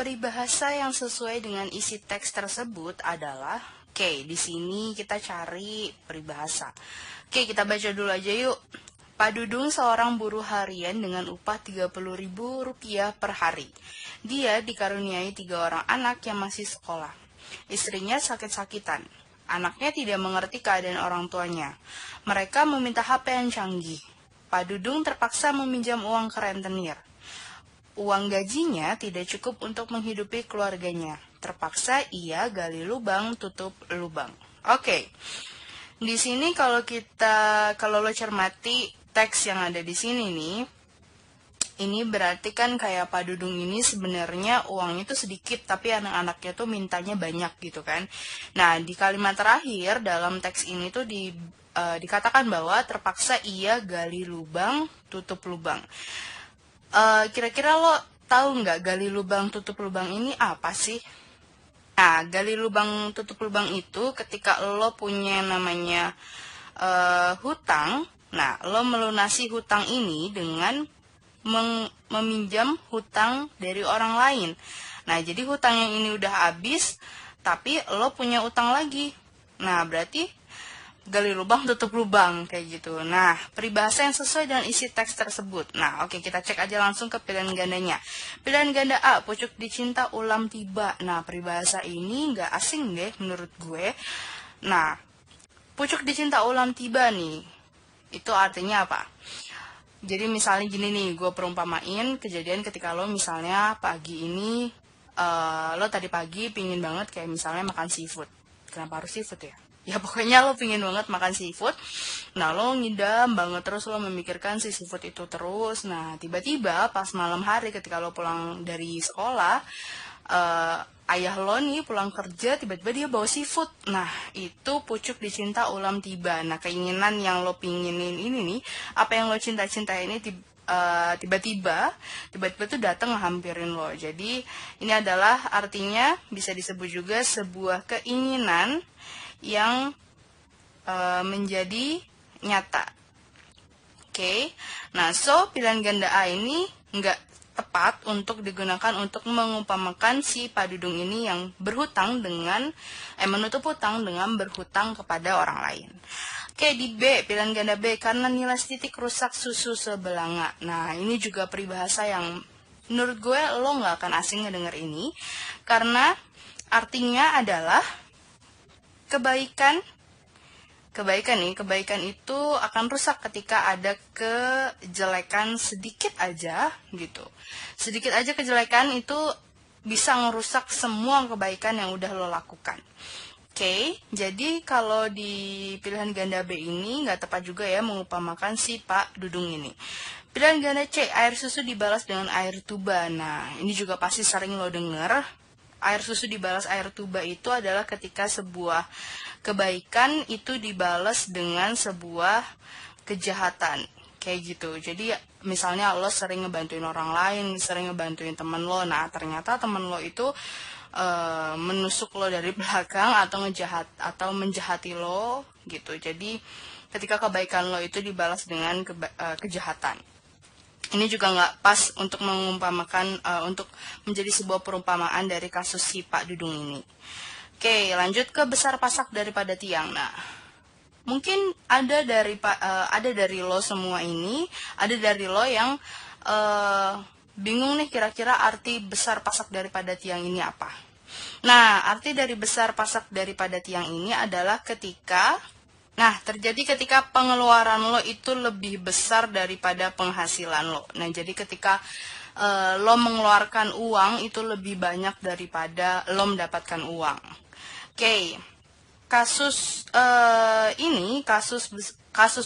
Peribahasa yang sesuai dengan isi teks tersebut adalah, di sini kita cari peribahasa. Kita baca dulu aja yuk. Pak Dudung seorang buruh harian dengan upah Rp30.000 per hari. Dia dikaruniai 3 orang anak yang masih sekolah. Istrinya sakit-sakitan. Anaknya tidak mengerti keadaan orang tuanya. Mereka meminta HP yang canggih. Pak Dudung terpaksa meminjam uang ke rentenir. Uang gajinya tidak cukup untuk menghidupi keluarganya. Terpaksa ia gali lubang, tutup lubang. Di sini kalau lo cermati teks yang ada di sini nih, ini berarti kan kayak Pak Dudung ini sebenarnya uangnya itu sedikit, tapi anak-anaknya tuh mintanya banyak gitu kan. Nah, di kalimat terakhir dalam teks ini tuh dikatakan bahwa terpaksa ia gali lubang, tutup lubang. Kira-kira lo tahu nggak gali lubang tutup lubang ini apa sih? Nah, gali lubang tutup lubang itu ketika lo punya namanya hutang. Nah, lo melunasi hutang ini dengan meminjam hutang dari orang lain. Nah, jadi hutang yang ini udah habis, tapi lo punya utang lagi. Nah, berarti gali lubang tutup lubang kayak gitu. Nah, peribahasa yang sesuai dengan isi teks tersebut. Nah, kita cek aja langsung ke pilihan gandanya. Pilihan ganda A, pucuk dicinta ulam tiba. Nah, peribahasa ini nggak asing deh menurut gue. Nah, pucuk dicinta ulam tiba nih, itu artinya apa? Jadi misalnya gini nih, gue perumpamain kejadian ketika lo misalnya pagi ini, lo tadi pagi pingin banget kayak misalnya makan seafood. Kenapa harus seafood ya? Ya pokoknya lo pingin banget makan seafood. Nah, lo ngidam banget terus, lo memikirkan si seafood itu terus. Nah, tiba-tiba pas malam hari ketika lo pulang dari sekolah, ayah lo nih pulang kerja, tiba-tiba dia bawa seafood. Nah, itu pucuk dicinta ulam tiba. Nah, keinginan yang lo pinginin ini nih, apa yang lo cinta-cinta ini tiba-tiba tuh datang ngehampirin lo. Jadi, ini adalah artinya bisa disebut juga sebuah keinginan yang menjadi nyata. Nah, pilihan ganda A ini nggak tepat untuk digunakan untuk mengumpamakan si Pak Dudung ini yang berhutang menutup hutang dengan berhutang kepada orang lain. Di B, pilihan ganda B, karena nilas titik rusak susu sebelanga. Nah, ini juga peribahasa yang menurut gue lo nggak akan asing ngedenger ini, karena artinya adalah kebaikan itu akan rusak ketika ada kejelekan sedikit aja gitu. Sedikit aja kejelekan itu bisa ngerusak semua kebaikan yang udah lo lakukan. Jadi kalau di pilihan ganda B ini nggak tepat juga ya mengumpamakan si Pak Dudung ini. Pilihan ganda C, air susu dibalas dengan air tuba. Nah, ini juga pasti sering lo denger. Air susu dibalas air tuba itu adalah ketika sebuah kebaikan itu dibalas dengan sebuah kejahatan. Kayak gitu. Jadi misalnya lo sering ngebantuin orang lain, sering ngebantuin temen lo. Nah, ternyata temen lo itu menusuk lo dari belakang atau menjahati lo gitu. Jadi ketika kebaikan lo itu dibalas dengan kejahatan. Ini juga nggak pas untuk mengumpamakan, untuk menjadi sebuah perumpamaan dari kasus si Pak Dudung ini. Lanjut ke besar pasak daripada tiang. Nah, mungkin ada dari lo semua ini, ada dari lo yang bingung nih kira-kira arti besar pasak daripada tiang ini apa. Nah, arti dari besar pasak daripada tiang ini adalah terjadi ketika pengeluaran lo itu lebih besar daripada penghasilan lo. Nah, jadi ketika lo mengeluarkan uang itu lebih banyak daripada lo mendapatkan uang. Kasus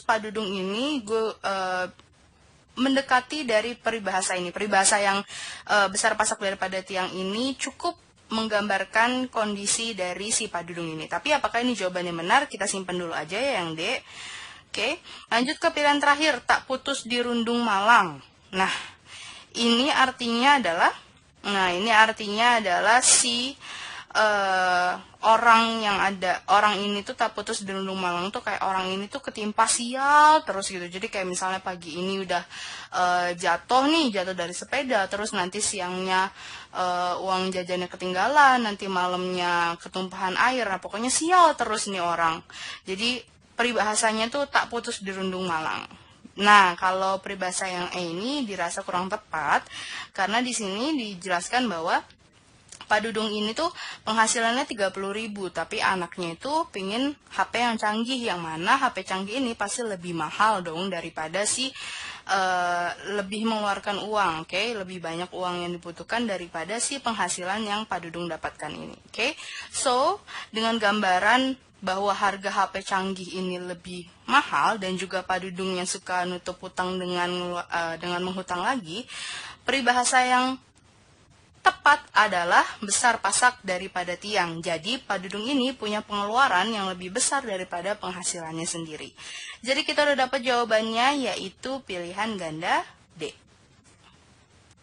Pak Dudung ini gue mendekati dari peribahasa ini. Peribahasa yang besar pasak daripada tiang ini cukup menggambarkan kondisi dari si Pak Dudung ini. Tapi apakah ini jawabannya benar? Kita simpan dulu aja ya yang D. Lanjut ke pilihan terakhir, tak putus di rundung malang. Nah, ini artinya adalah si orang yang ada, orang ini tuh tak putus dirundung malang tuh kayak orang ini tuh ketimpa sial terus gitu. Jadi kayak misalnya pagi ini udah jatuh dari sepeda, terus nanti siangnya uang jajannya ketinggalan, nanti malamnya ketumpahan air. Nah pokoknya sial terus nih orang. Jadi peribahasanya tuh tak putus dirundung malang. Nah, kalau peribahasa yang ini dirasa kurang tepat karena di sini dijelaskan bahwa Pak Dudung ini tuh penghasilannya 30.000, tapi anaknya itu pingin HP yang canggih, yang mana HP canggih ini pasti lebih mahal dong daripada si lebih mengeluarkan uang, oke? Lebih banyak uang yang dibutuhkan daripada si penghasilan yang Pak Dudung dapatkan ini, oke? So, dengan gambaran bahwa harga HP canggih ini lebih mahal dan juga Pak Dudung yang suka nutup hutang dengan menghutang lagi, peribahasa yang tepat adalah besar pasak daripada tiang. Jadi Pak Dudung ini punya pengeluaran yang lebih besar daripada penghasilannya sendiri. Jadi kita udah dapat jawabannya, yaitu pilihan ganda D.